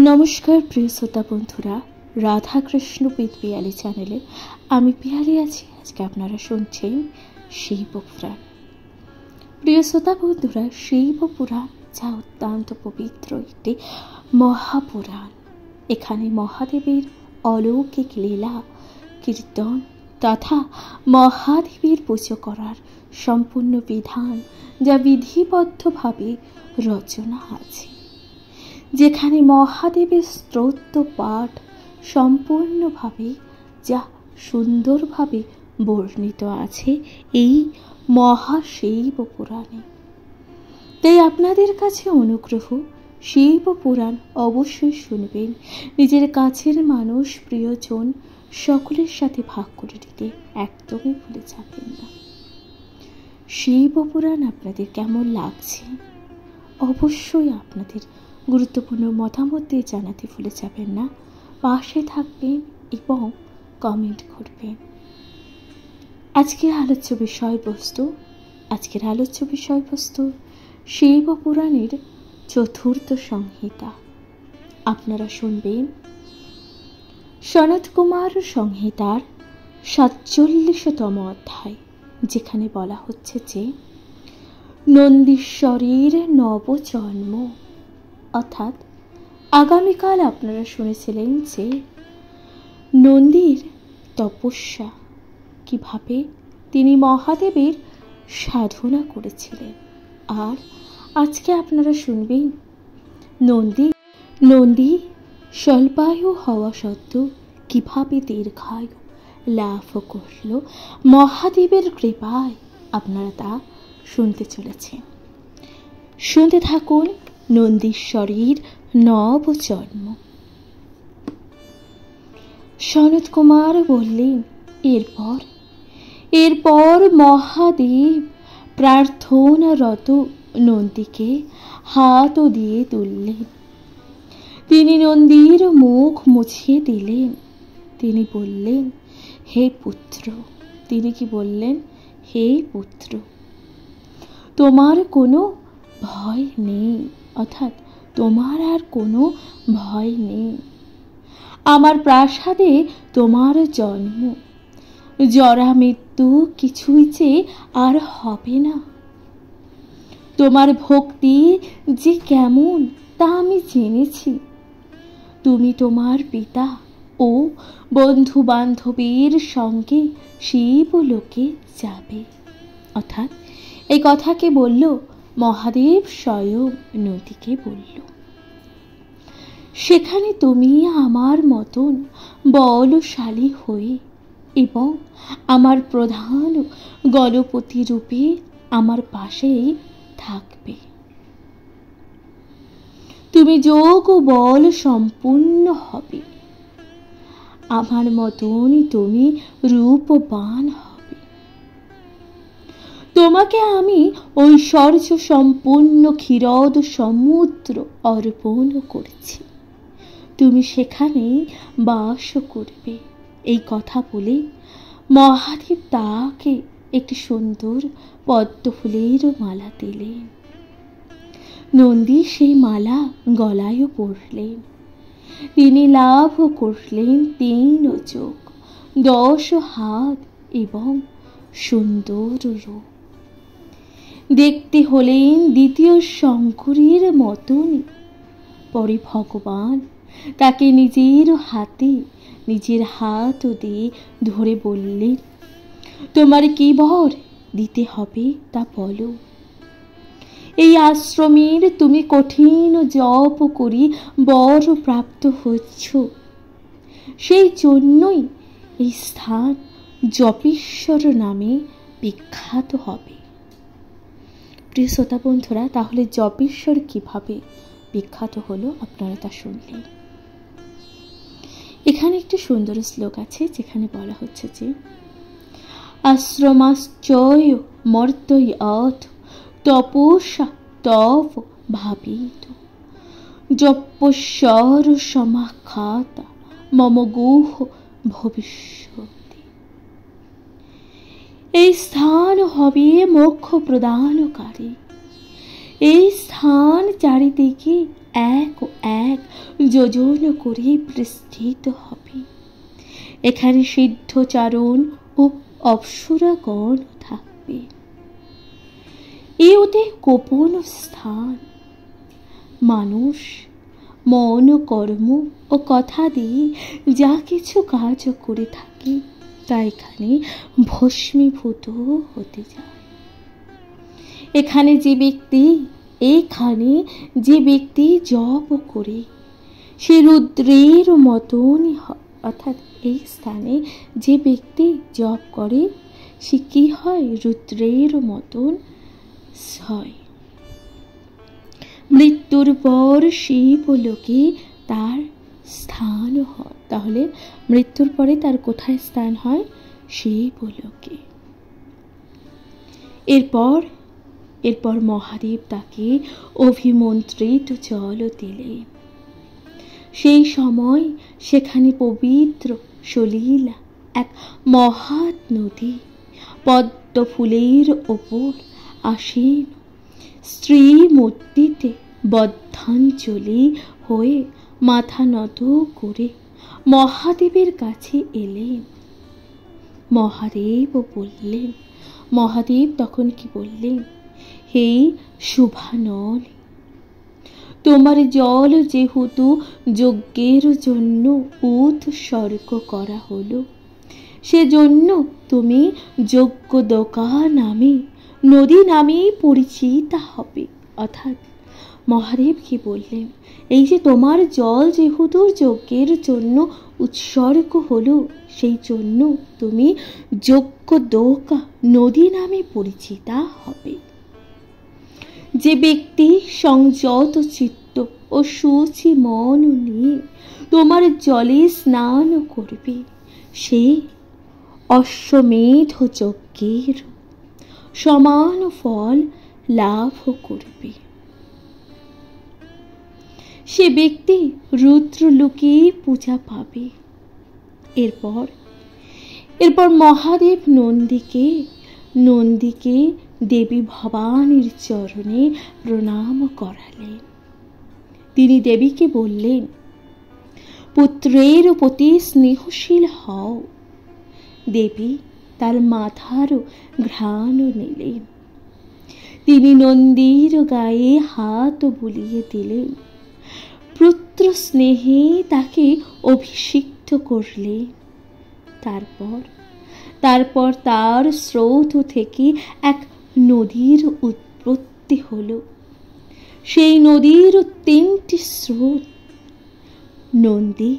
নমস্কার প্রিয় শ্রোতা বন্ধুরা, রাধাকৃষ্ণ পিয়ালি চ্যানেলে আমি পিয়ালি আছি। আজকে আপনারা শুনছেন শিবপুরাণ। প্রিয় শ্রোতা বন্ধুরা, শিবপুরাণ যা অত্যন্ত পবিত্র একটি মহাপুরাণ। এখানে মহাদেবের অলৌকিক লীলা কীর্তন তথা মহাদেবের পুজো করার সম্পূর্ণ বিধান যা বিধিবদ্ধভাবে রচনা আছে, যেখানে মহাদেবের স্তোত্র পাঠ সম্পূর্ণভাবে যা সুন্দরভাবে বর্ণিত আছে এই মহাশিব পুরাণে। তাই আপনাদের কাছে অনুগ্রহ, শিব পুরাণ অবশ্যই শুনবেন, নিজের কাছের মানুষ প্রিয়জন সকলের সাথে ভাগ করে দিতে একদমই ভুলে যাবেন না। শিব পুরাণ আপনাদের কেমন লাগছে অবশ্যই আপনাদের গুরুত্বপূর্ণ মতামত দিয়ে জানাতে ভুলে যাবেন না। পাশে থাকবেন এবং কমেন্ট করবেন। আজকের আলোচ্য বিষয়বস্তু শিব পুরাণের চতুর্থ সংহিতা। আপনারা শুনবেন সনত কুমার সংহিতার ৪৭তম অধ্যায়, যেখানে বলা হচ্ছে যে নন্দীশ্বরের নবজন্ম। অর্থাৎ আগামীকাল আপনারা শুনেছিলেন যে নন্দীর তপস্যা, কিভাবে তিনি মহাদেবের সাধনা করেছিলেন। আর আজকে আপনারা শুনবেন নন্দী স্বল্পায়ু হওয়া সত্ত্বেও কিভাবে দীর্ঘায়ু লাভ করল মহাদেবের কৃপায়। আপনারা তা শুনতে চলেছেন। শুনতে থাকুন নন্দীশ্বরের নবজন্ম। সনত কুমার বললেন, এরপর মহাদেব প্রার্থনারত নন্দীকে হাত দিয়ে তুললেন। তিনি নন্দীর মুখ মুছিয়ে দিলেন। তিনি বললেন, হে পুত্র। তিনি কি বললেন? হে পুত্র, তোমার কোনো ভয় নেই। অর্থাৎ তোমার আর কোনো ভয় নেই। আমার প্রাসাদে তোমার জন্ম, জরা মৃত্যু কিছুই যে আর হবে না। তোমার ভক্তি যে কেমন তা আমি জেনেছি। তুমি তোমার পিতা ও বন্ধু বান্ধবীর সঙ্গে শিবলোকে যাবে। অর্থাৎ এই কথাকে বলল মহাদেব স্বয়ং নদীকে বলল, সেখানে তুমি আমার মতন বলশালী হয়ে এবং আমার প্রধান গণপতি রূপে আমার পাশেই থাকবে। তুমি যোগ ও বল সম্পূর্ণ হবে। আমার মতনই তুমি রূপবান হবে। তোমাকে আমি ঐশ্বর্য সম্পূর্ণ ক্ষীরদ সমুদ্র অর্পণ করেছি। তুমি সেখানেই বাস করবে। এই কথা বলে মহাদেব তাকে একটি সুন্দর পদ্মফুলের মালা দিলেন। নন্দী সেই মালা গলায়ও পরলেন। তিনি লাভ করলেন ৩ চোখ, ১০ হাত এবং সুন্দর রূপ। দেখতে হলেন দ্বিতীয় শঙ্করের মতনই। পরে ভগবান তাকে নিজের হাত দিয়ে ধরে বললেন, তোমার কি বর দিতে হবে তা বলো। এই আশ্রমের তুমি কঠিন জপ করি বর প্রাপ্ত হচ্ছ, সেই জন্যই এই স্থান জপেশ্বর নামে বিখ্যাত হবে। প্রিয় শ্রোতা বন্ধুরা, তাহলে জপেশ্বর কিভাবে বিখ্যাত হলো আপনারা তা শুনলেন। এখানে একটি সুন্দর শ্লোক আছে, যেখানে বলা হচ্ছে যে আশ্রমাশ্চয় মর্তয় অথ তপস্যা তপ ভাবিত জপস্বর সমাখ্যাতা মম গুহ ভবিষ্যতি। এই স্থান হবে মোক্ষ প্রদানকারী। এই স্থান চারিদিকে এক ও এক যোজন করে বিস্তৃত হবে। এখানে সিদ্ধচারণ ও অপ্সরাগণ থাকবে। এ ওতে গোপন স্থান। মানুষ মন ও কর্ম ও কথা দিয়ে যা কিছু কাজ করে থাকে তা এখানে ভস্মীভূত হতে যায়। এখানে যে ব্যক্তি জপ করে সে রুদ্রের মতনই হয়। অর্থাৎ এই স্থানে যে ব্যক্তি জপ করে সে কি হয়? রুদ্রের মতন হয়। মৃত্যুর পর শিবলোকে তার স্থান হয়। তাহলে মৃত্যুর পরে তার কোথায় স্থান হয়? শিবলোকে। এরপর মহাদেব তাকে অভিমন্ত্রিত জল দিলেন। সেই সময় সেখানে পবিত্র সলিলা এক মহাৎ নদী পদ্ম ফুলের ওপর আসীন স্ত্রী মূর্তিতে বদ্ধাঞ্জলি হয়ে মাথা নত করে মহাদেবের কাছে এলেন। মহাদেব তখন কি বললেন? হে শুভানন, তোমার জল যেহেতু যজ্ঞের জন্য উৎসর্গ করা হলো, সেজন্য তুমি যজ্ঞদকা নামে নদী নামে পরিচিতা হবে। অর্থাৎ মহাদেব কি বললেন? এই যে তোমার জল যেহেতু যজ্ঞের জন্য উৎসর্গ হলো, সেই জন্য তুমি যজ্ঞদকা নদী নামে পরিচিতা হবে। যে ব্যক্তি সংযত চিত্ত ও সুচি মন নিয়ে তোমার জলে স্নান করবে, সে অশ্বমেধ যজ্ঞের সমান ফল লাভ করবে। সে ব্যক্তি রুদ্রলোকে পূজা পাবে। এরপর মহাদেব নন্দীকে দেবী ভবানীর চরণে প্রণাম করালেন। তিনি দেবীকে বললেন, পুত্রের প্রতি স্নেহশীল হও। দেবী তার মাথার ঘ্রাণ নিলেন। তিনি নন্দীর গায়ে হাত বুলিয়ে দিলেন। পুত্র স্নেহে তাকে অভিষিক্ত করলেন। তারপর তার স্রোত থেকে এক নদীর উৎপত্তি হল। সেই নদীর 3টি স্রোত। নন্দী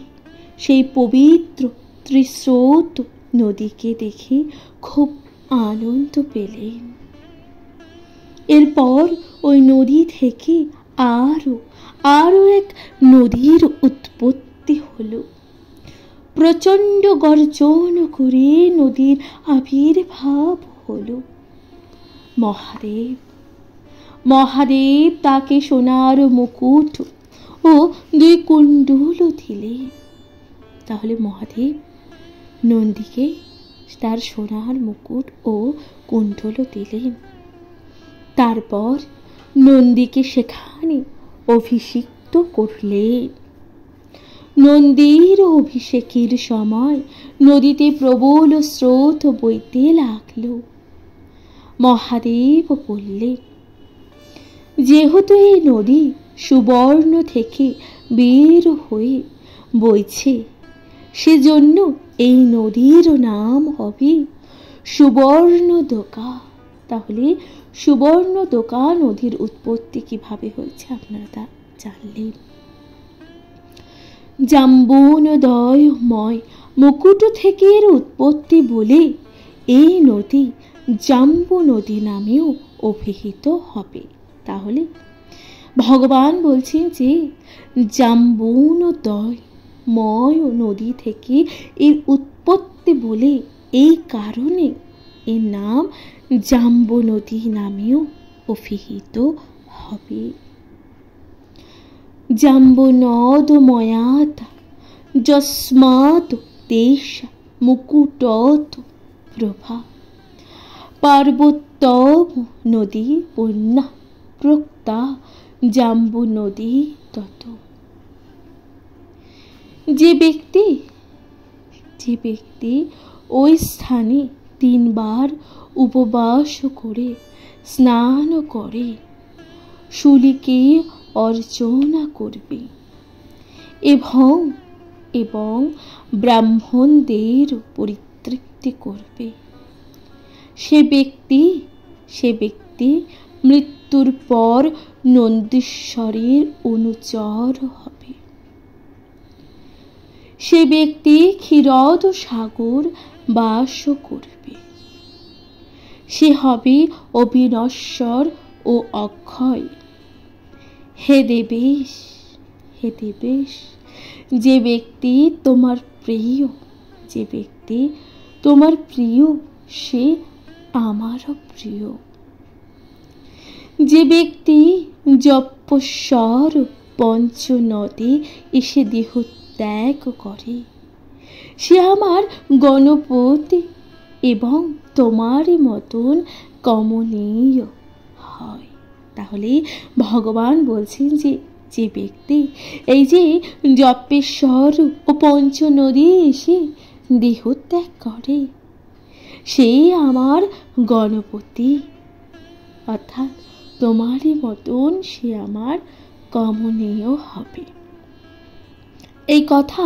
সেই পবিত্র ত্রিস্রোত নদীকে দেখে খুব আনন্দ পেলেন। এরপর ওই নদী থেকে আরো এক নদীর উৎপত্তি হলো। প্রচণ্ড গর্জন করে নদীর আবির্ভাব হলো। মহাদেব তাকে সোনার মুকুট ও 2 কুণ্ডল দিলেন। তাহলে মহাদেব নন্দীকে তার সোনার মুকুট ও কুণ্ডল দিলেন। তারপর নন্দীকে সেখানে অভিষিক্ত করলেন। নন্দীর অভিষেকের সময় নদীতে প্রবল স্রোত বইতে লাগল। মহাদেব বললেন, যেহেতু এই নদী সুবর্ণ থেকে বের হয়ে বইছে, সেজন্য এই নদীর নাম হবে সুবর্ণদকা। তাহলে সুবর্ণদকা নদীর উৎপত্তি কিভাবে হয়েছে আপনারা তা জানলেন। জাম্বুনোদয়ময় মুকুট থেকে এর উৎপত্তি বলে এই নদী জাম্বু নদী নামেও অভিহিত হবে। তাহলে ভগবান বলছেন যে জাম্বুনোদয়ময় নদী থেকে এর উৎপত্তি বলে এই কারণে এর নাম জাম্বু নদী নামেও অভিহিত হবে। জাম্বুনদময়াত যস্মাৎ দেশ মুকুটত প্রভা পার্বত্যম নদী পুণ্যা প্রক্তা জাম্বু নদী তত। যে ব্যক্তি ওই স্থানে 3 বার উপবাস করে স্নান করে শুলিকে অর্চনা করবে এবং ব্রাহ্মণদের পরিতৃপ্তি করবে, সে ব্যক্তি মৃত্যুর পর নন্দীশ্বরের অনুচর হবে। সে ব্যক্তি ক্ষীরদ সাগর বাস করবে, সে হবে অবিনশ্বর ও অক্ষয়। হে দেবেশ, যে ব্যক্তি তোমার প্রিয় সে আমারও প্রিয়। যে ব্যক্তি যপস্বর পঞ্চনদে এসে দেহ ত্যাগ করে সে আমার গণপতি এবং তোমারই মতন কমনীয় হয়। তাহলে ভগবান বলছেন যে ব্যক্তি এই যে যপেশ্বর ও পঞ্চনদী এসে দেহ ত্যাগ করে সে আমার গণপতি, অর্থাৎ তোমারই মতন সে আমার কমনীয় হবে। এই কথা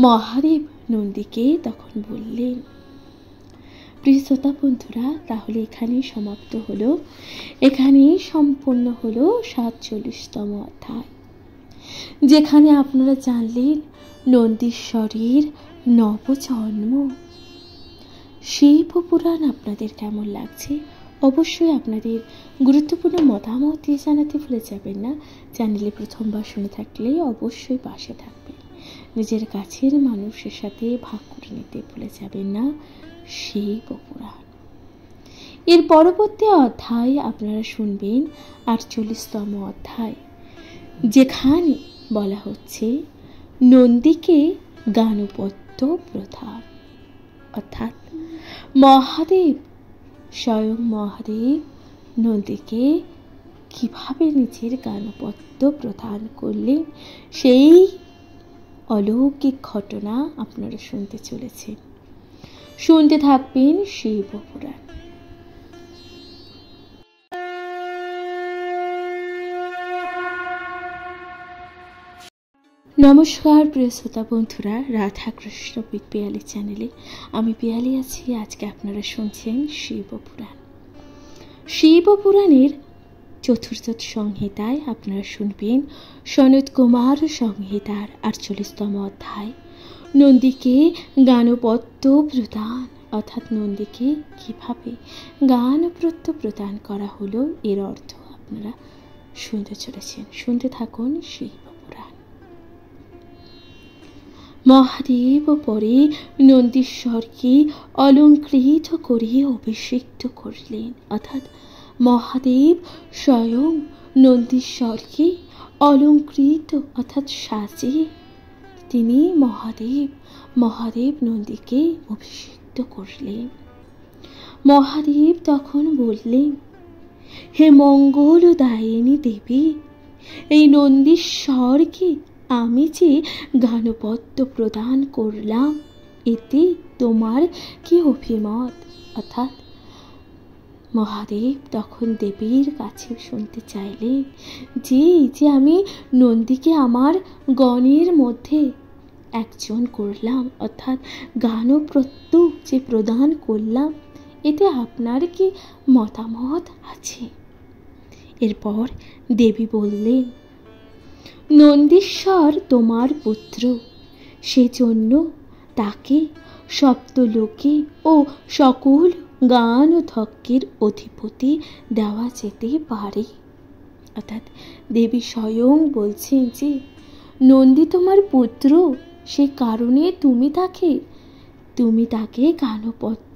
মহাদেব নন্দীকে তখন বললেন। প্রিয় শ্রোতা বন্ধুরা, তাহলে এখানেই সমাপ্ত হলো, এখানেই সম্পূর্ণ হলো 47তম অধ্যায়, যেখানে আপনারা জানলেন নন্দীশ্বরের নবজন্ম। শিব পুরাণ আপনাদের কেমন লাগছে অবশ্যই আপনাদের গুরুত্বপূর্ণ মতামত দিয়ে জানাতে ভুলে যাবেন না। চ্যানেলে প্রথমবার শুনে থাকলে অবশ্যই পাশে থাকবেন, নিজের কাছের মানুষের সাথে ভাগ করে নিতে ভুলে যাবেন না শিব পুরাণ। এর পরবর্তী অধ্যায় আপনারা শুনবেন 48তম অধ্যায়, যেখানে বলা হচ্ছে নন্দীকে গানপত্য প্রদান, অর্থাৎ স্বয়ং মহাদেব নন্দীকে কিভাবে নিজের গানপত্য প্রদান করলেন সেই অলৌকিক ঘটনা আপনারা শুনতে চলেছেন। শুনতে থাকবেন শিব পুরাণ। নমস্কার প্রিয় শ্রোতা বন্ধুরা, রাধা কৃষ্ণ উইথ পিয়ালি চ্যানেলে আমি পিয়ালি আছি। আজকে আপনারা শুনছেন শিব পুরাণ। শিব পুরাণের চতুর্থ সংহিতায় আপনারা শুনবেন সনত কুমার সংহিতার 48তম অধ্যায়, নন্দীকে গানপত্য প্রদান, অর্থাৎ নন্দীকে কিভাবে গানপত্য প্রদান করা হলো এর অর্থ আপনারা শুনতে চলেছেন। শুনতে থাকুন শিব পুরাণ। মহাদেব পরে নন্দীশ্বরকে অলঙ্কৃত করে অভিষিক্ত করলেন, অর্থাৎ মহাদেব স্বয়ং নন্দীশ্বরকে অলঙ্কৃত অর্থাৎ সাজিয়ে তিনি মহাদেব নন্দীকে অভিষিক্ত করলেন। মহাদেব তখন বললেন, হে মঙ্গলদায়িনী দেবী, এই নন্দীশ্বরকে আমি যে গানপত্য প্রদান করলাম এতে তোমার কি অভিমত? অর্থাৎ মহাদেব তখন দেবীর কাছে শুনতে চাইলেন যে আমি নন্দীকে আমার গণের মধ্যে একজন করলাম, অর্থাৎ গানপত্য যে প্রদান করলাম এতে আপনার কি মতামত আছে? এরপর দেবী বললেন, নন্দীশ্বর তোমার পুত্র, সেজন্য তাকে সপ্তলোকে ও সকল গান ধক্কের অধিপতি দেওয়া যেতে পারে। অর্থাৎ দেবী স্বয়ং বলছেন যে নন্দী তোমার পুত্র, সে কারণে তুমি তাকে গানপত্য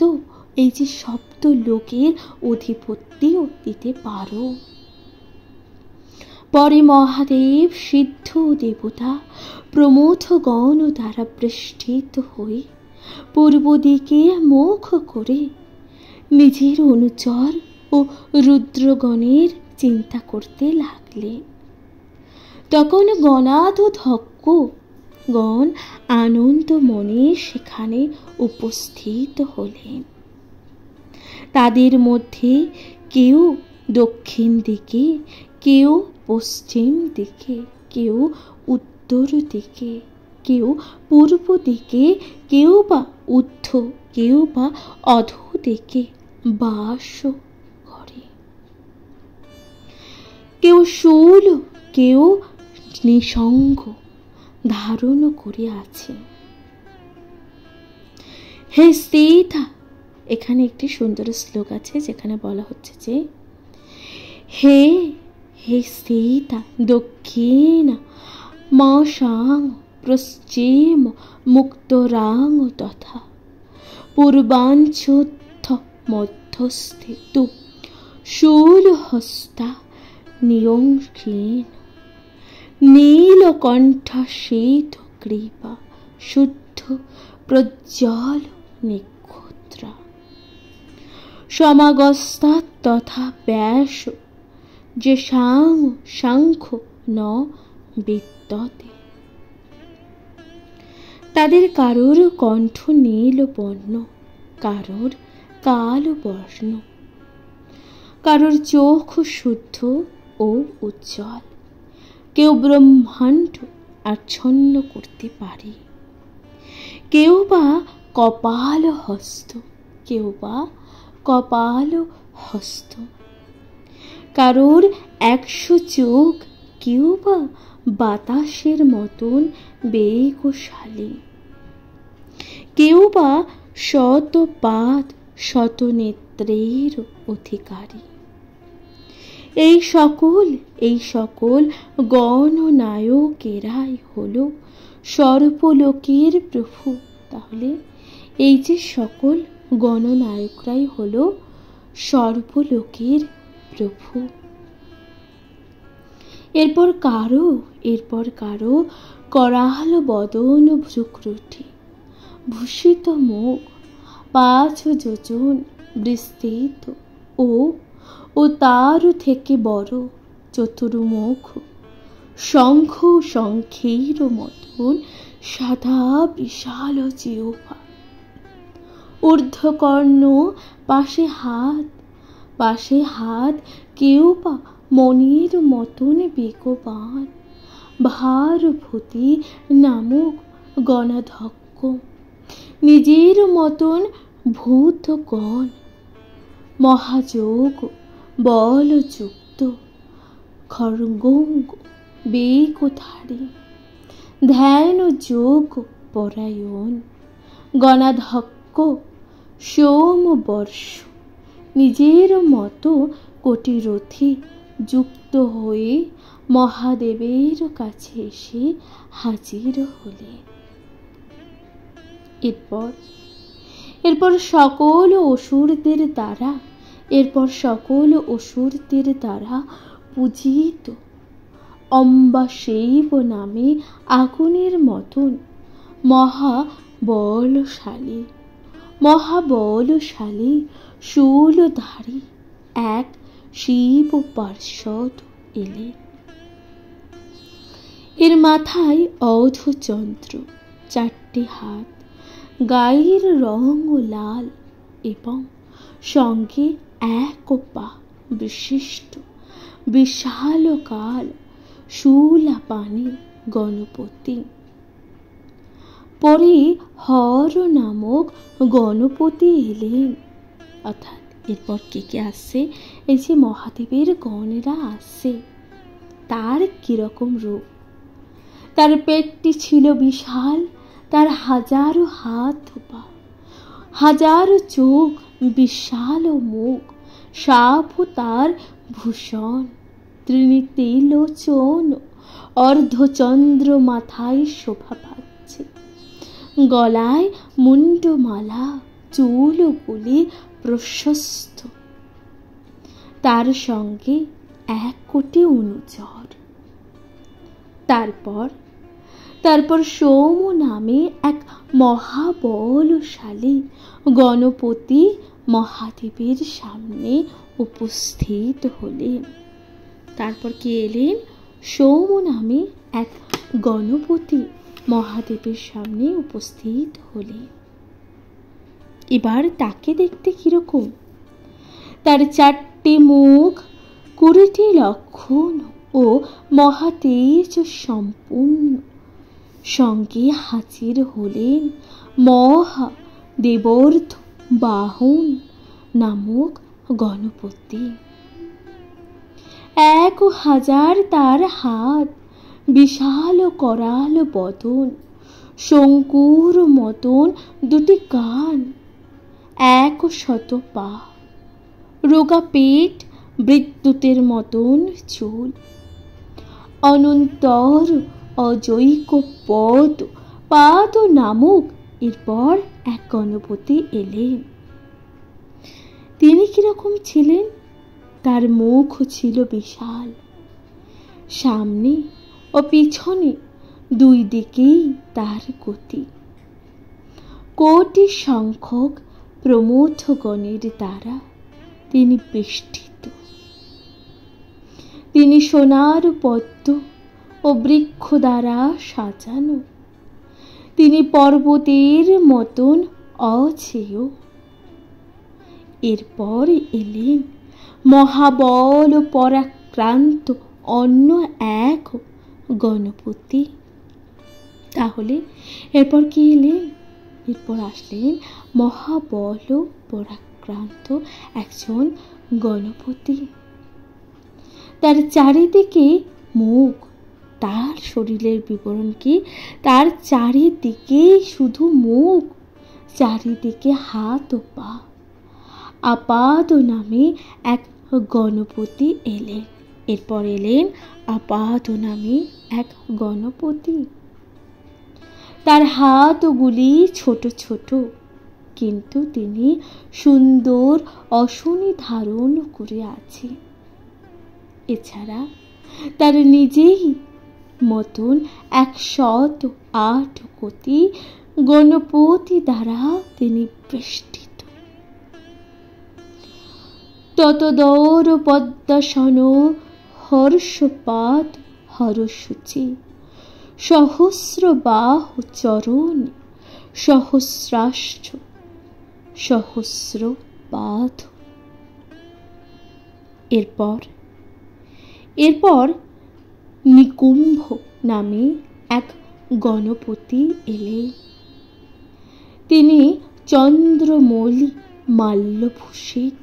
এই যে সপ্তলোকের অধিপতিও দিতে পারো। পরে মহাদেব সিদ্ধ দেবতা প্রমথগণ দ্বারা পৃষ্ঠিত হয়ে পূর্ব দিকে মুখ করে নিজের অনুচর ও রুদ্রগণের চিন্তা করতে লাগলেন। তখন গণাধ্যক্ষ গণ আনন্দ মনে সেখানে উপস্থিত হলেন। তাদের মধ্যে কেউ দক্ষিণ দিকে, কেউ পশ্চিম দিকে, কেউ উত্তর দিকে, কেউ পূর্ব দিকে, কেউ বা ঊর্ধ্ব, কেউ বা অধো দিকে বাস করে। কেউ শূল, কেউ নিঃসঙ্গ ধারণ করে আছে। হে সীতা, এখানে একটি সুন্দর শ্লোক আছে যেখানে বলা হচ্ছে যে হে হে সীতা দক্ষিণ মাসাং পশ্চিম মুক্তরাং তথা পূর্বাঞ্চোত্থ মধ্যস্থিত শূলহস্তা নিয়ঙ্ক্ষীণ নীলকণ্ঠ শীত কৃপা শুদ্ধ প্রজ্জ্বল নিক্ষুদ্রা সমাগস্তাৎ তথা ব্যাস যে শঙ্খ ন বিদ্যতে। তাদের কারোর কণ্ঠ নীল বর্ণ, কারোর কাল বর্ণ, কারোর চোখ শুদ্ধ ও উজ্জ্বল। কেউ ব্রহ্মাণ্ড আচ্ছন্ন করতে পারে, কেউ বা কপাল হস্ত, কেউ বা কপাল হস্ত, কারোর 100 চোখ, কেউ বা বাতাসের মতন বেগশালী, কেউ বা শত পাদ শত নেত্রের অধিকারী। এই সকল গণনায়কেরাই হলো সর্বলোকের প্রভু। তাহলে এই যে সকল গণনায়করাই হলো সর্বলোকের প্রভু। এরপর কারো করাল বদন ভ্রুকুটি, ভূষিত মুখ, 5 যোজন বিস্তৃত ও তার থেকে বড় চতুর্মুখ, শঙ্খের মতন সাদা বিশাল জিহ্বা, ঊর্ধ্বকর্ণ, পাশে হাত, কেউ বা মণির মতন বেগবান, ভারভূতি নামক গণাধ্যক্ষ, নিজের মতন ভূতগণ, মহাযোগ বলযুক্ত খড়্গঙ্গ বেগধারী, ধ্যান যোগ পরায়ণ গণাধ্যক্ষ, সোমবর্ষ নিজের মতো কোটিরথী যুক্ত হয়ে মহাদেবের কাছে এসে হাজির হলেন। এরপর সকল অসুরদের দ্বারা পূজিত অম্বাশৈব নামে আগুনের মতন মহাবলশালী শূলধারী এক শিব পার্ষদ এলেন। এর মাথায় অর্ধচন্দ্র, 4টি হাত, গায়ের রং লাল এবং সঙ্গে 1 পা বিশিষ্ট বিশালকাল শূলাপাণি গণপতি। পরে হর নামক গণপতি এলেন। অর্থাৎ এরপর কে আসছে? এই যে মহাদেবের গণেরা আসছে, তার কিরকম রূপ? তার পেটটি ছিল বিশাল, তার 1000 হাত পা, 1000 চোখ, বিশাল মুখ, সাপ তার ভূষণ, ত্রিলোচন, অর্ধচন্দ্র মাথায় শোভা পাচ্ছে, গলায় মুন্ডমালা, চুলগুলি প্রশস্ত, তার সঙ্গে 1 কোটি অনুচর। তারপর সোম নামে এক মহাবলশালী গণপতি মহাদেবের সামনে উপস্থিত হলেন। তারপর কে এলেন? সোম নামে এক গণপতি মহাদেবের সামনে উপস্থিত হলেন। এবার তাকে দেখতে কিরকম? তার 4টে মুখ, 20টি লক্ষণ ও মহাতেজ সম্পূর্ণ। সঙ্গে হাজির হলেন মহা দেবর্ধ বাহন নামক গণপতি। 1000 তার হাত, বিশাল করাল বদন, শঙ্কুর মতন 2টি কান, 100 পা, রোগা পেট, বিদ্যুতের মতন চুল, অনন্তর অজৈক পদ পাদ নামক এরপর এক গণপতি এলেন। তিনি কিরকম ছিলেন? তার মুখ ছিল বিশাল, সামনে ও পিছনে 2 দিকেই তার গতি। কোটি সংখ্যক প্রমথগণের দ্বারা তিনি বেষ্টিত। তিনি সোনার পদ্ম ও বৃক্ষ দ্বারা সাজানো। তিনি পর্বতের মতন অছেয়। এরপর এলেন মহাবল পরাক্রান্ত অন্য এক গণপতি। তাহলে এরপর কি এলেন? এরপর আসলেন মহাবল পরাক্রান্ত একজন গণপতি। তার চারিদিকে মুখ। তার শরীরের বিবরণ কি? তার চারিদিকে শুধু মুখ, চারিদিকে হাত ও পা। আপাদ নামে এক গণপতি এলেন। এরপর এলেন আপাদ নামে এক গণপতি। তার হাতগুলি ছোট ছোট, কিন্তু তিনি সুন্দর অশনি ধারণ করে আছে। এছাড়া তার নিজেই মতন 108 কোটি গণপতি দ্বারা তিনি বেষ্টিত। ততদর পদ্মাসন হর্ষপাত হরসূচি, সহস্র বাহু চরণ, সহস্রাশ্চ সহস্র পাদ। এরপর নিকুম্ভ নামে এক গণপতি এলেন। তিনি চন্দ্রমৌলি মাল্যভূষিত,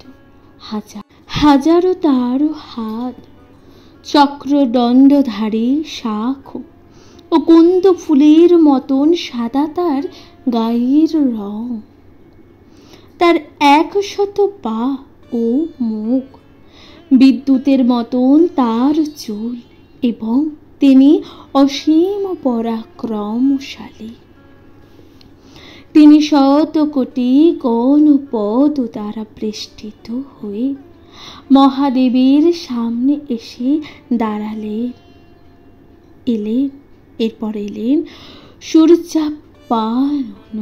হাজারো তার হাত, চক্রদণ্ডধারী শাখ ও কুন্দ ফুলের মতন সাদা তার গায়ের রং। তার 100 পা ও মুখ, বিদ্যুতের মতন তার চুল, এবং তিনি অসীম পরাক্রমশালী। তিনি 100 কোটি গণপদ দ্বারা বেষ্টিত হয়ে মহাদেবের সামনে এসে দাঁড়ালেন। এরপর এলেন সূর্যাপায়ন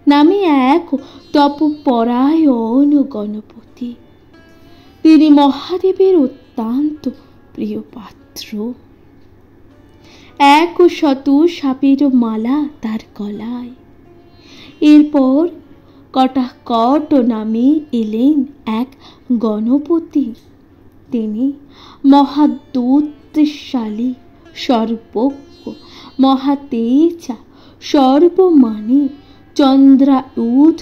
নামে এক তপপরায়ণ গণপতি। তিনি মহাদেবের অত্যন্ত প্রিয় পাত্র। 100 সাপের মালা তার গলায়। এরপর কটাকট নামে এলেন এক গণপতি। তিনি মহাদূতশালী, সর্বজ্ঞ, মহাতেজা, সর্বমানী, চন্দ্রায়ুধ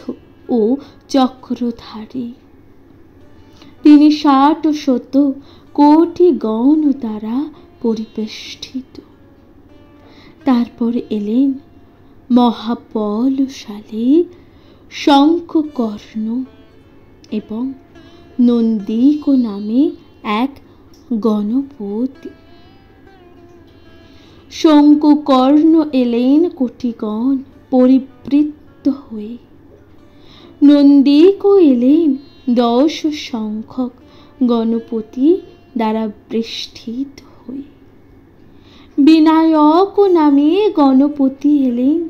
ও চক্রধারী। তিনি 60 কোটি গণ দ্বারা পরিবেষ্টিত। তারপর এলেন মহাবলশালী শঙ্খকর্ণ এবং নন্দিক নামে এক গণপতি। শঙ্কুকর্ণ এলেন কোটিগণ পরিবৃত্ত হয়ে। নন্দিক এলেন 10 সংখ্যক গণপতি দ্বারা বেষ্টিত হয়ে। বিনায়ক নামে গণপতি এলেন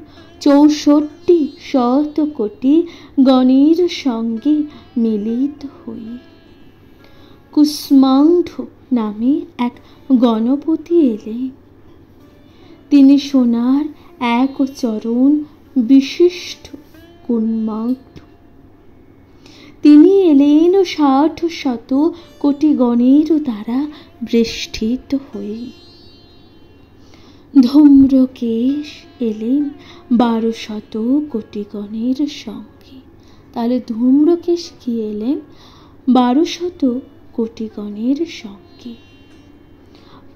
64 কোটি গণের সঙ্গে মিলিত হয়ে। কুষ্মাণ্ড নামে এক গণপতি এলেন। তিনি সোনার এক চরণ বিশিষ্ট কুন্মাণ্ড। তিনি এলেন ৬০ কোটি গণের দ্বারা বেষ্টিত হয়ে। ধূম্রকেশ এলেন ১২০০ কোটি গণের সঙ্গে। তাহলে ধূম্রকেশ কি এলেন ১২০০ কোটি গণের সঙ্গে।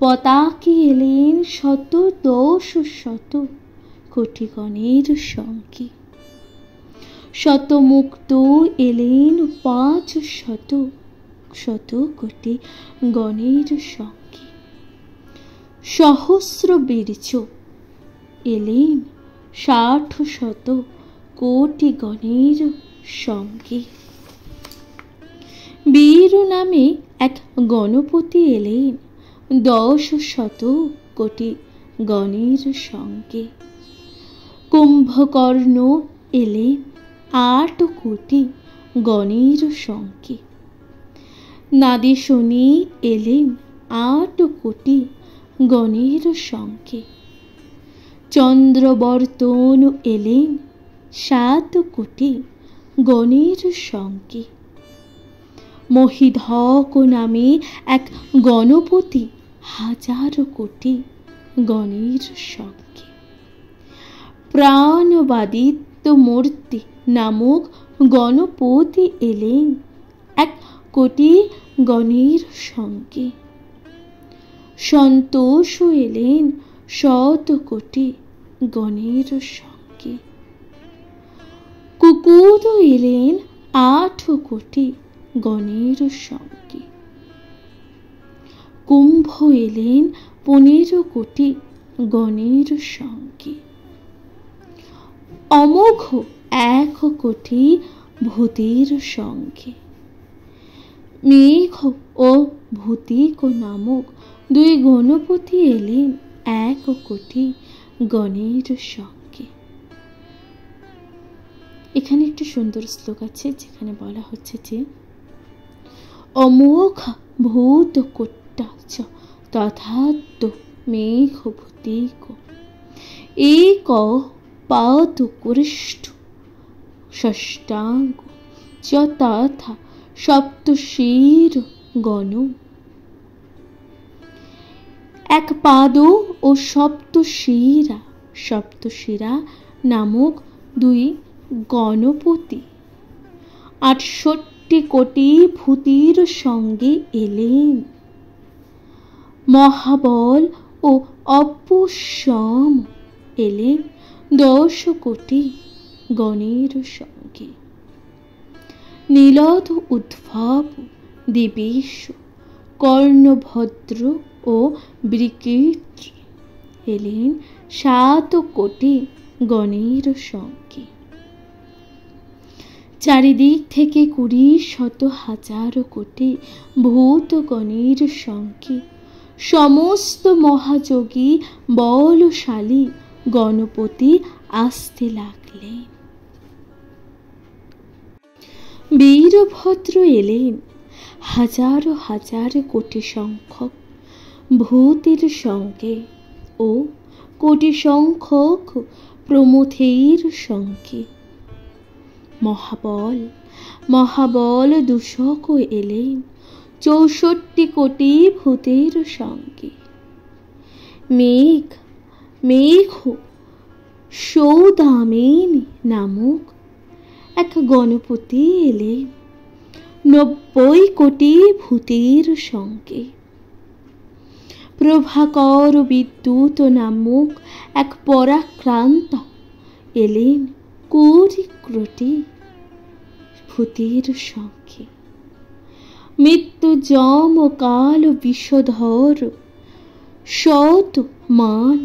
পতাকি এলেন ১০০ কোটি গণের সঙ্গে। শতমুক্ত এলেন ৫০০ কোটি গণের সঙ্গে। সহস্র বীর্য এলেন ৬০ কোটি গণের সঙ্গে। বীর নামে এক গণপতি এলেন ১০০ কোটি গণের সঙ্গে। কুম্ভকর্ণ এলেন ৮ কোটি গণের সঙ্গে। নাদেশনী এলেন ৮ কোটি গণের সঙ্গে। চন্দ্রবর্তন এলেন ৭ কোটি গণের সঙ্গে। মহিধক নামে এক গণপতি ১০০০ কোটি গণের সঙ্গে। প্রাণবাদিত্য মূর্তি নামক গণপতি এলেন ১ কোটি গণের সঙ্গে। সন্তোষ এলেন ১০০ কোটি গণের সঙ্গে। কুকুর এলেন ৮ কোটি গণের সঙ্গে। কুম্ভ এলেন ১৫ কোটি গণের সঙ্গে। অমোঘ ১ কোটি ভূতের সঙ্গে। মেঘ ও ভূতিক নামক ২ গণপতি এলেন ১ কোটি গণের সঙ্গে। এখানে একটি সুন্দর শ্লোক আছে যেখানে বলা হচ্ছে যে অমোঘ ভূত কোট্টাচ তথাত্ম মেঘ ভূতিক এক পাদ কুরিষ্ঠ ষষ্ঠাঙ্গ চ তথা সপ্তশীর গণ। এক পাদ ও সপ্তশিরা নামক ২ গণপতি ৬৮ কোটি ভূতির সঙ্গে এলেন। মহাবল ও অপশম এলেন ১০ কোটি গণের সঙ্গে। নীলদ উদ্ভব দেবেশ কর্ণভদ্র ও বৃকৃত এলেন ৭ কোটি গণের সঙ্গে। চারিদিক থেকে ২০,০০০ কোটি ভূতগণের সঙ্গে সমস্ত মহাযোগী বলশালী গণপতি আসতে লাগলেন। বীরভদ্র এলেন ১০০০ কোটি সংখ্যক ভূতের সঙ্গে ও কোটি সংখ্যক প্রমথের সঙ্গে। মহাবল দূষক এলেন ৬৪ কোটি ভূতের সঙ্গে। মেঘ সৌদামিনী নামক এক গণপতি এলেন ৯০ কোটি ভূতের সঙ্গে। প্রভাকর বিদ্যুৎ নামক এক পরাক্রান্ত এলেন ২০ কোটি ভূতের সঙ্গে। মৃত্যু যম কাল বিষধর শত মান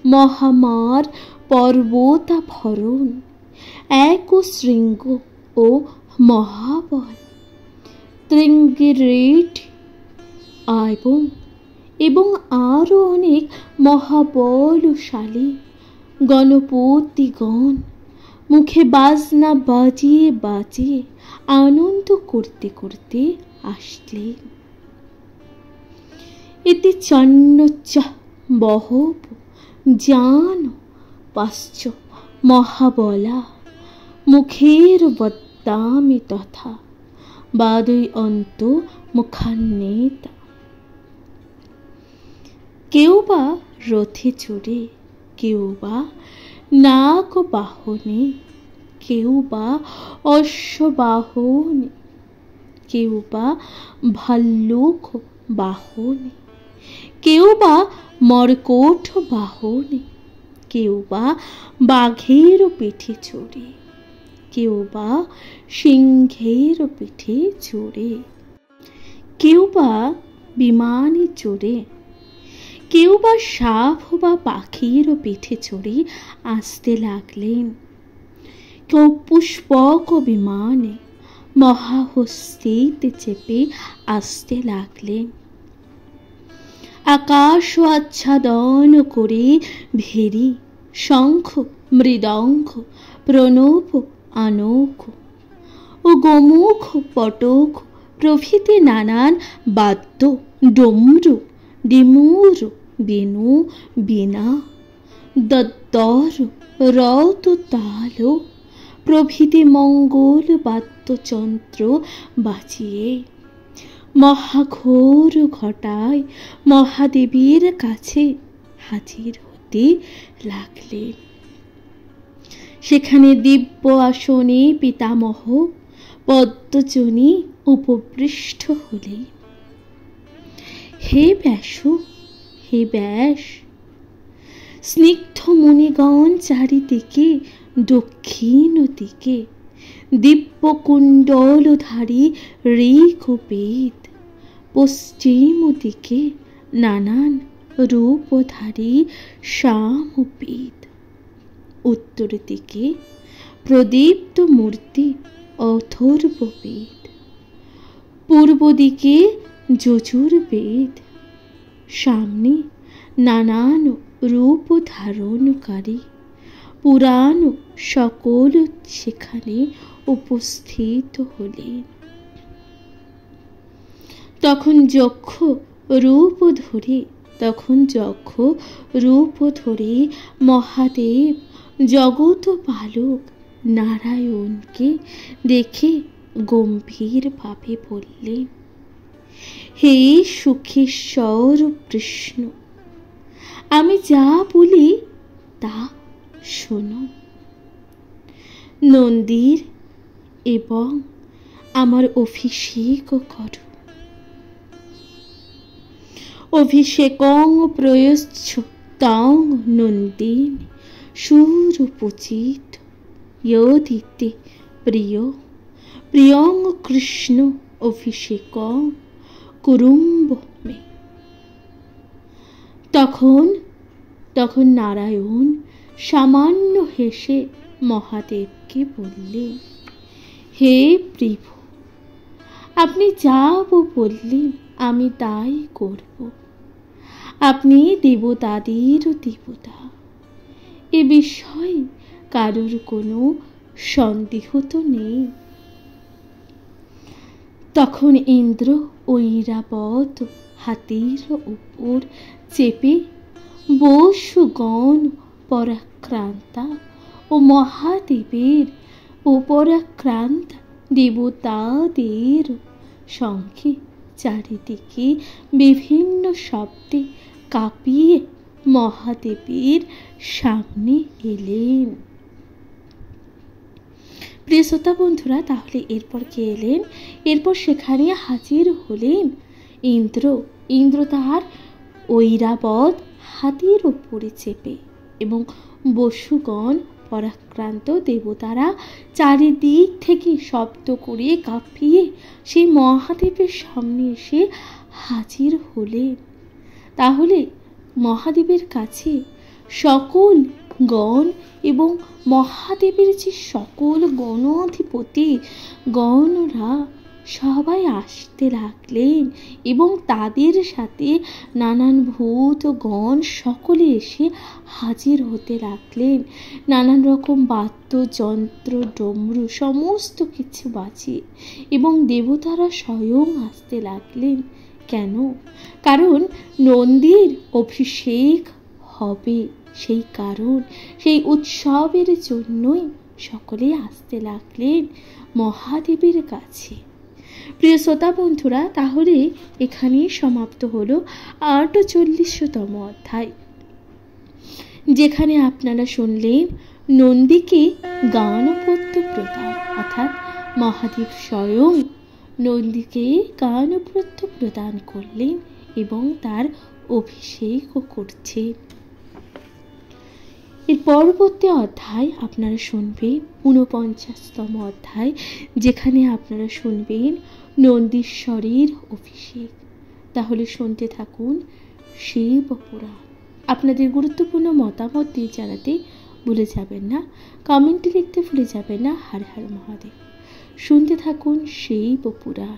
মহামার পর্বতাভরণ এক শৃঙ্গ ও মহাবল ত্রিঙ্গিরেট এবং আরো অনেক মহাবলশালী গণপতিগণ মুখে বাজনা বাজিয়ে আনন্দ করতে করতে আসলেন। इति चन्नोच्च बहव जान पाश्च महाबला मुखेर बद्दामि तथा बादई अंत मुखान्नेता। केउ बा रथे चढ़े, केउ बा नाग बाहने, केउ बा अश्वबाहने, केउ बा भाल्लुक बाहने, केउ बा मरकोट बाहने, केउ बा बाघेर पिठे चढ़े, केउ बा सिंहेर पिठे चढ़े, केउ बा विमाने चढ़े, केउ बा साप बा पाखिर पिठे चढ़े आसते लागलेन, केउ पुष्पक विमाने महाहस्तीते चेपे आसते लागलेन। आकाश आच्छादन करे भेरी शंख मृदंग प्रणव आनोक ও গোমুখ পটক প্রভৃতি নানান বাদ্য ডমরু ডিমুর বেনু বীণা দদ্দর রত তাল প্রভৃতি মঙ্গল বাদ্যযন্ত্র বাজিয়ে মহাঘোর ঘটায় মহাদেবীর কাছে হাজির হতে লাগলেন। সেখানে দিব্য আসনে পিতামহ পদ্মজনী উপপৃষ্ঠ হলেন। হে ব্যাস, হে ব্যাস, স্নিগ্ধ মুনিগণ চারিদিকে দক্ষিণ দিকে দিব্য কুণ্ডলধারী ঋক বেদ, পশ্চিম দিকে নানান রূপধারী সামবেদ, উত্তর দিকে প্রদীপ্ত মূর্তি অথর্ববেদ, পূর্ব দিকে যজুর্বেদ, সামনে নানান রূপ ধারণকারী পুরাণ সকল সেখানে উপস্থিত হলেন। তখন যক্ষ রূপ ধরে মহাদেব জগৎ পালক নারায়ণকে দেখে গম্ভীর ভাবে বললেন, হে সুখেশ্বর কৃষ্ণ, আমি যা বলি তা শোনো। নন্দীর এবং আমার অভিষেক করো। অভিষেকং প্রয়চ্ছ তং নন্দিন সুরূপচিত ইয়দিতে প্রিয় প্রিয়ং কৃষ্ণ অভিষেকং কুরুম্ব মে। তখন নারায়ণ সামান্য হেসে মহাদেবকে বললেন, হে প্রভু, আপনি যা বললেন আমি তাই করব। আপনি দেবতাদের দেবতা, এ বিষয়ে কারোর কোনো সন্দেহ তো নেই। তখন ইন্দ্র ঐরাবত হাতির উপর চেপে বসুগণ পরাক্রান্তা ও মহাদেবের উপরাক্রান্তা দেবতাদের সঙ্গে চারিদিকে বিভিন্ন শব্দে কাঁপিয়ে মহাদেবের সামনে এলেন। প্রিয় শ্রোতা বন্ধুরা, তাহলে এরপর কে এলেন? এরপর সেখানে হাজির হলেন ইন্দ্র তাহার ঐরাবত হাতির উপরে চেপে এবং বসুগণ পরাক্রান্ত দেবতারা চারিদিক থেকে শব্দ করে কাঁপিয়ে সেই মহাদেবের সামনে এসে হাজির হলেন। তাহলে মহাদেবের কাছে সকল গণ এবং মহাদেবের যে সকল গণাধিপতি গণরা সবাই আসতে লাগলেন এবং তাদের সাথে নানান ভূত ও গণ সকলে এসে হাজির হতে লাগলেন। নানান রকম বাদ্যযন্ত্র, ডমরু সমস্ত কিছু বাজিয়ে, এবং দেবতারা স্বয়ং আসতে লাগলেন। কেন? কারণ নন্দীর অভিষেক হবে, সেই কারণ, সেই উৎসবের জন্যই সকলে আসতে লাগলেন মহাদেবের কাছে। প্রিয় শ্রোতা বন্ধুরা, তাহলে এখানেই সমাপ্ত হলো 48তম অধ্যায়, যেখানে আপনারা শুনলেন নন্দীকে গানপত্য প্রদান, অর্থাৎ মহাদেব স্বয়ং নন্দীকে গানপত্য প্রদান করলেন এবং তার অভিষেকও করছে। এর পরবর্তী অধ্যায় আপনারা শুনবেন 49তম অধ্যায়, যেখানে আপনারা শুনবেন নন্দীশ্বরের অভিষেক। তাহলে শুনতে থাকুন শিব পুরাণ। আপনাদের গুরুত্বপূর্ণ মতামত দিয়ে জানাতে ভুলে যাবেন না, কমেন্টে লিখতে ভুলে যাবেন না। হর হর মহাদেব। শুনতে থাকুন শিব পুরাণ।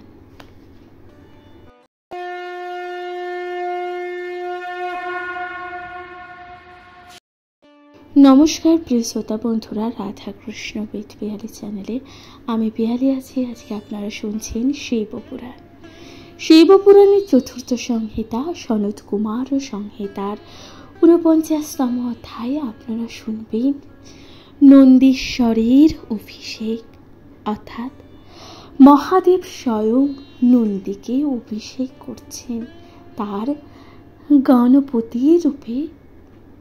নমস্কার প্রিয় শ্রোতা বন্ধুরা, রাধাকৃষ্ণ উইথ পিয়ালি চ্যানেলে আমি পিয়ালি আছি। আজকে আপনারা শুনছেন শিব পুরাণ। শিব পুরাণের চতুর্থ সংহিতা সনত কুমার সংহিতার 49তম অধ্যায়ে আপনারা শুনবেন নন্দীশ্বরের অভিষেক, অর্থাৎ মহাদেব স্বয়ং নন্দীকে অভিষেক করছেন, তার গণপতি রূপে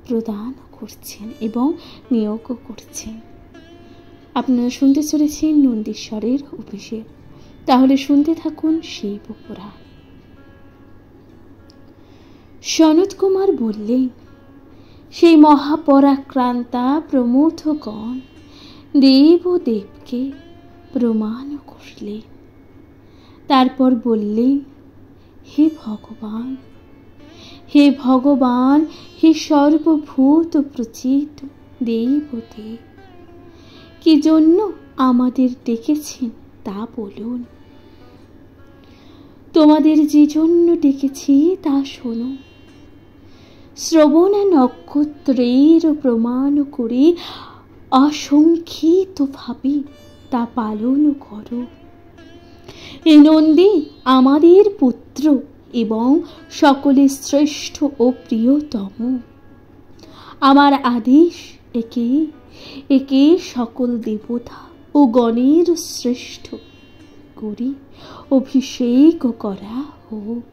প্রদান করছেন এবং নিয়োগও করছেন। আপনারা শুনতে চলেছেন নন্দীশ্বরের অভিষেক। তাহলে শুনতে থাকুন শিব পুরাণ। সনত কুমার বললেন, সেই মহাপরাক্রান্তা প্রমথগণ দেবদেবকে প্রমাণ করলেন। তারপর বললেন, হে ভগবান, হে ভগবান, হে সর্বভূত প্রচিত দেবদেব, কি জন্য আমাদের ডেকেছেন তা বলুন। তোমাদের যে জন্য ডেকেছি তা শোনো। শ্রবণা নক্ষত্রের প্রমাণ করে অসংখ্যিতভাবে তা পালন করো। এ নন্দী আমাদের পুত্র এবং সকলে শ্রেষ্ঠ ও প্রিয়তম। আমার আদেশ একে একে সকল দেবতা ও গণের শ্রেষ্ঠ করি অভিষেক করা হোক।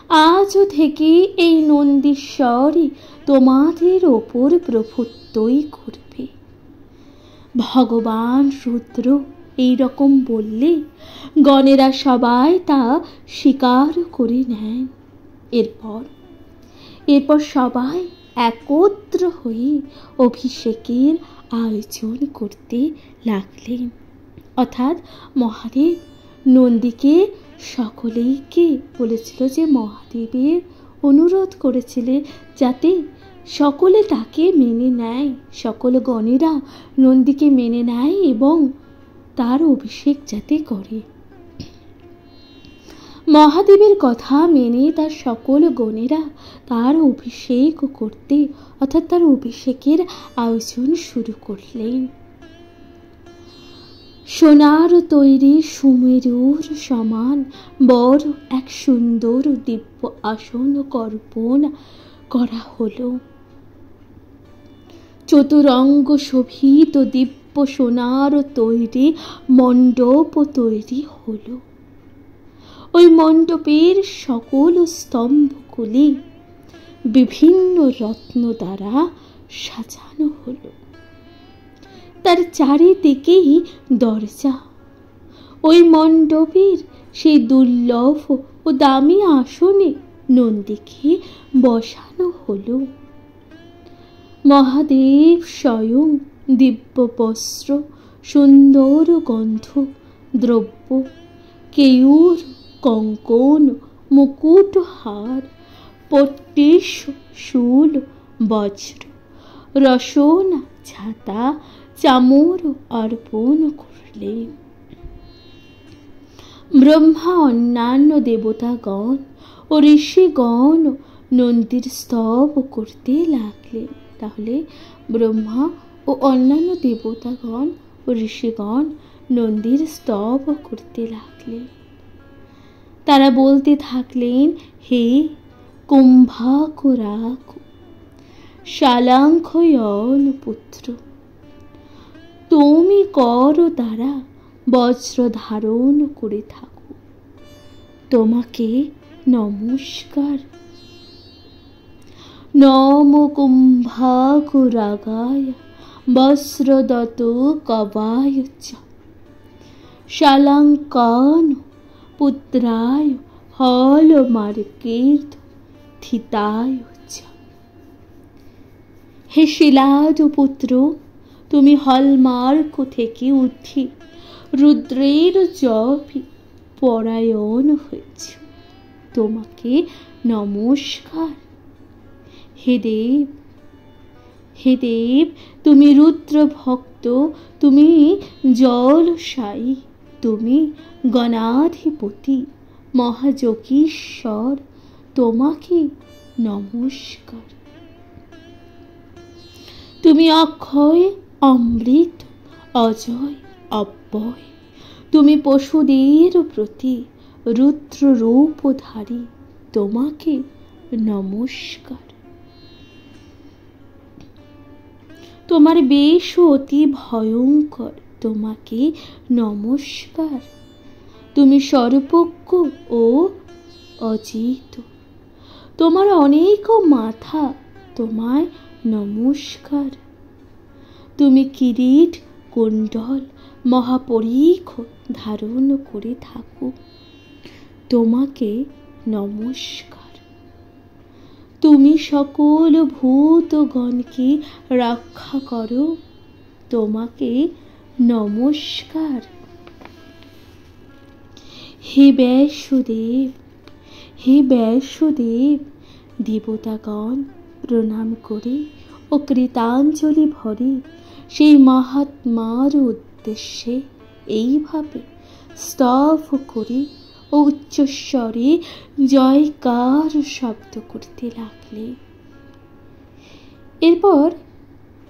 আজ থেকে এই নন্দীশ্বরই তোমাদের ওপর প্রভুত্বই করবে। ভগবান রুদ্র এই রকম বললে গণেরা সবাই তা স্বীকার করে নেন। এরপর সবাই একত্র হয়ে অভিষেকের আয়োজন করতে লাগলেন। অর্থাৎ মহাদেব নন্দীকে সকলেইকে বলেছিল যে মহাদেবের অনুরোধ করেছিলেন যাতে সকলে তাকে মেনে নেয়, সকল গণেরা নন্দীকে মেনে নেয় এবং তার অভিষেক যাতে করে। মহাদেবের কথা মেনে তার সকল গণেরা তার অভিষেক করতে, অর্থাৎ তার অভিষেকের আয়োজন শুরু করলেন। সোনার তৈরি সুমেরুর সমান বড় এক সুন্দর দিব্য আসন কল্পনা করা হলো। চতুরঙ্গ শোভিত দিব্য সোনার তৈরি মণ্ডপ তৈরি হলো। ওই মণ্ডপের সকল স্তম্ভগুলি বিভিন্ন রত্ন দ্বারা সাজানো হলো। তার চারিদিকেই দরজা। ওই মণ্ডপের সেই দুর্লভ ও দামি আসনে নন্দীকে বসানো হলো। মহাদেব স্বয়ং দিব্য বস্ত্র, সুন্দর গন্ধ দ্রব্য, কেয়ূর, কঙ্কন, মুকুট, হার, পট্টিস, শূল, বজ্র, রসনা, ছাতা, চামর অর্পণ করলেন। ব্রহ্মা অন্যান্য দেবতাগণ ও ঋষিগণ নন্দীর স্তব করতে লাগলেন। তাহলে ব্রহ্মা ও অন্যান্য দেবতাগণ ও ঋষিগণ নন্দীর স্তব করতে লাগলেন। তারা বলতে থাকলেন, হে কুম্ভাকুরাক শালাঙ্খয়ন পুত্র, তুমি কর দ্বারা বজ্র ধারণ করে থাকো, তোমাকে নমস্কার। নম কুম্ভাকুরাগায় বস্ত্রদত কবায় চ শালাঙ্কান পুত্রায় হল মার্কেট থিতায় চ। হে শিলাজ পুত্র, তুমি হলমার্ক থেকে উঠে রুদ্রের জপে পরায়ণ হয়েছ, তোমাকে নমস্কার। হে দেব, হে দেব, তুমি রুদ্র ভক্ত, তুমি জলসায়ী, তুমি গণাধিপতি মহাযোগীশ্বর, তোমাকে নমস্কার। তুমি অক্ষয় অমৃত অজয় অব্যয়, তুমি পশুদের প্রতি রুদ্র রূপধারী, তোমাকে নমস্কার। তোমার বেশ অতি ভয়ঙ্কর, তোমাকে নমস্কার। তুমি সর্বজ্ঞ ও অজিত, তোমার অনেক মাথা, তোমায় নমস্কার। তুমি কিরীট কুণ্ডল মহাপরিখ ধারণ করে থাকো, তোমাকে নমস্কার। তুমি সকল ভূতগণকে রক্ষা করো, তোমাকে নমস্কার। হে ব্যাসদেব, হে ব্যাসদেব, দেবতাগণ প্রণাম করে ও কৃতাঞ্জলি ভরে সেই মহাত্মার উদ্দেশ্যে এইভাবে স্তব করে ও উচ্চস্বরে জয়কার শব্দ করতে লাগলে।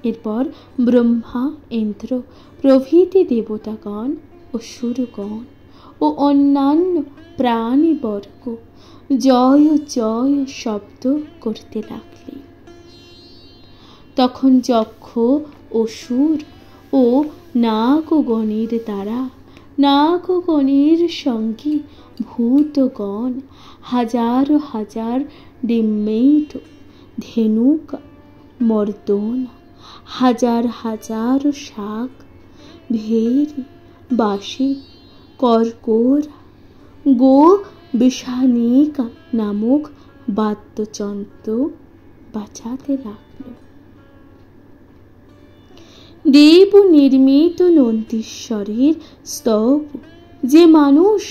এরপর ব্রহ্মা ইন্দ্র প্রভৃতি দেবতাগণ ও সুরগণ ও অন্যান্য প্রাণীবর্গ জয় জয় শব্দ করতে লাগলে। তখন যক্ষ অসুর ও নাগগণের দ্বারা নাগগণের সঙ্গে ভূতগণ হাজার হাজার ডিম্মেট ধেনুক মর্দন, হাজার হাজার শাক ভেরি বাসি কর্কোরা গো বিষানিকা নামক বাদ্যযন্ত্র বাজাতে লাগল। দেব নির্মিত নন্দীশ্বরের স্তব যে মানুষ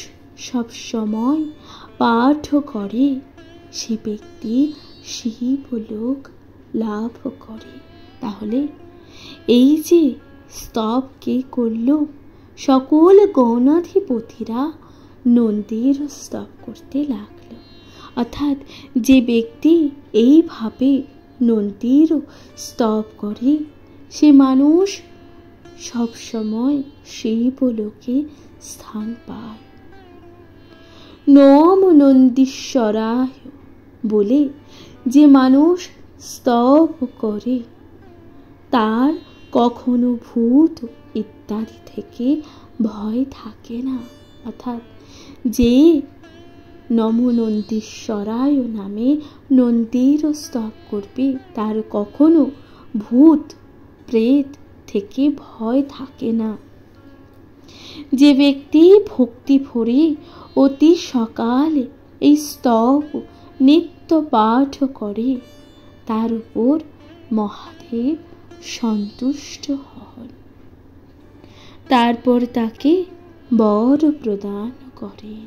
সব সময় পাঠ করে, সে ব্যক্তি শিবলোক লাভ করে। তাহলে এই যে স্তব কে করল? সকল গণাধিপতিরা নন্দীর স্তব করতে লাগলো। অর্থাৎ যে ব্যক্তি এইভাবে নন্দীর স্তব করে, সে মানুষ সবসময় শিবলোকে স্থান পায়। নম নন্দীশ্বরায় বলে যে মানুষ স্তব করে, তার কখনো ভূত ইত্যাদি থেকে ভয় থাকে না। অর্থাৎ যে নম নন্দীশ্বরায় নামে নন্দীর স্তব করবে, তার কখনো ভূত প্রেত থেকে ভয় থাকে না। যে ব্যক্তি ভক্তি ভরে অতি সকালে এই স্তব নিত্য পাঠ করে, তার উপর মহাদেব সন্তুষ্ট হন, তারপর তাকে বর প্রদান করেন।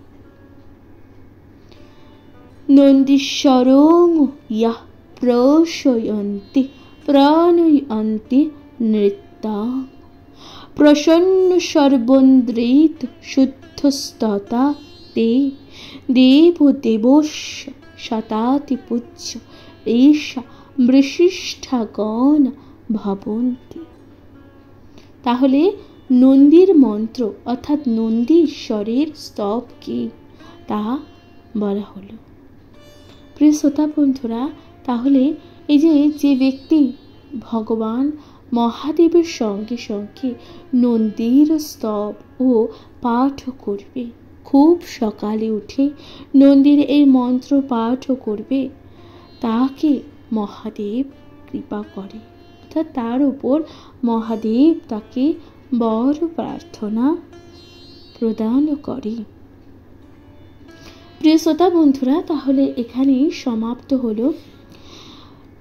নন্দীশ্বরং ইয়াহ প্রশয়ন্তি প্রণয়ন্তি নৃত্যাং প্রসন্ন সর্বন্দ্রিত শুদ্ধস্ততা তে দেব দেবস্য শতাতি পূজ্য ঈশা বৃশিষ্ঠাগণ ভবন্তি। তাহলে নন্দীর মন্ত্র অর্থাৎ নন্দী ঈশ্বরের স্তব কি তা বলা হলো। প্রিয় শ্রোতা বন্ধুরা, তাহলে এই যে ব্যক্তি ভগবান মহাদেবের সঙ্গে সঙ্গে নন্দীর স্তব ও পাঠ করবে, খুব সকালে উঠে নন্দীর এই মন্ত্র পাঠ করবে, তাকে মহাদেব কৃপা করে, অর্থাৎ তার উপর মহাদেব তাকে বর প্রার্থনা প্রদান করে। প্রিয় শ্রোতা বন্ধুরা, তাহলে এখানেই সমাপ্ত হলো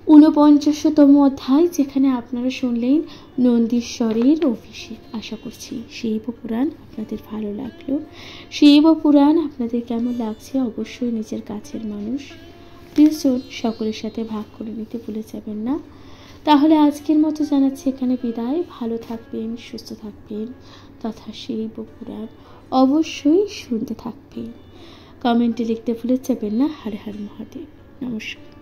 49তম অধ্যায়, যেখানে আপনারা শুনলেন নন্দীশ্বরের অভিষেক। আশা করছি শিবপুরাণ আপনাদের ভালো লাগলো। শিবপুরাণ আপনাদের কেমন লাগছে অবশ্যই নিজের কাছের মানুষ প্রিয়জন সকলের সাথে ভাগ করে নিতে ভুলে যাবেন না। তাহলে আজকের মতো জানাচ্ছি এখানে বিদায়। ভালো থাকবেন, সুস্থ থাকবেন, তথা শিবপুরাণ অবশ্যই শুনতে থাকবেন। কমেন্টে লিখতে ভুলে যাবেন না। হর হর মহাদেব। নমস্কার।